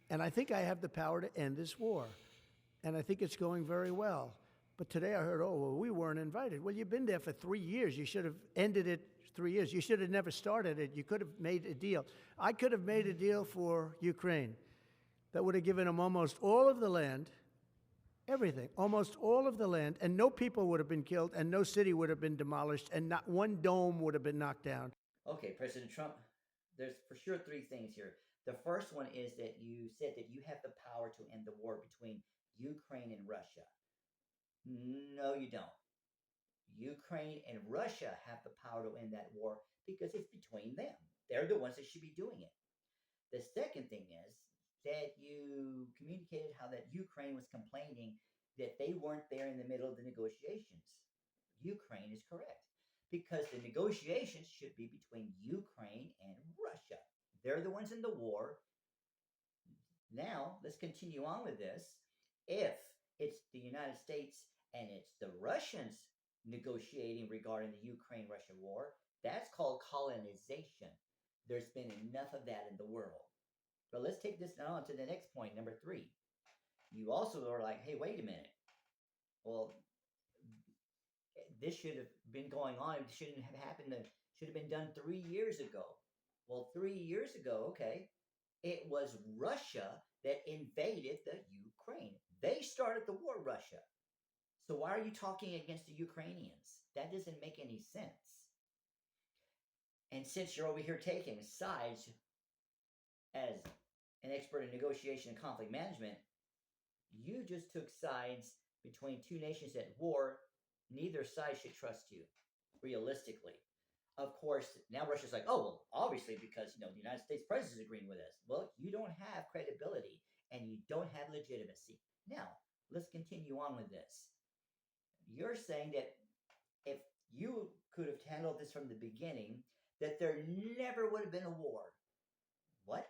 And I think I have the power to end this war. And I think it's going very well. But today I heard, oh, well, we weren't invited. Well, you've been there for 3 years. You should have ended it 3 years. You should have never started it. You could have made a deal. I could have made a deal for Ukraine that would have given them almost all of the land, everything, almost all of the land, and no people would have been killed, and no city would have been demolished, and not one dome would have been knocked down. Okay, President Trump, there's for sure three things here. The first one is that you said that you have the power to end the war between Ukraine and Russia. No, you don't. Ukraine and Russia have the power to end that war because it's between them. They're the ones that should be doing it. The second thing is that you communicated how that Ukraine was complaining that they weren't there in the middle of the negotiations. Ukraine is correct because the negotiations should be between Ukraine and Russia. They're the ones in the war. Now, let's continue on with this. If it's the United States and it's the Russians negotiating regarding the Ukraine Russia war, that's called colonization. There's been enough of that in the world. But let's take this on to the next point, number three. You also are like, hey, wait a minute. Well, this should have been going on. It shouldn't have happened. It should have been done 3 years ago. Well, 3 years ago, okay, it was Russia that invaded the Ukraine. They started the war, Russia. So why are you talking against the Ukrainians? That doesn't make any sense. And since you're over here taking sides as an expert in negotiation and conflict management, you just took sides between two nations at war. Neither side should trust you, realistically. Of course, now Russia's like, oh, well, obviously, because the United States president is agreeing with us. Well, you don't have credibility and you don't have legitimacy. Now, let's continue on with this. You're saying that if you could have handled this from the beginning, that there never would have been a war. What?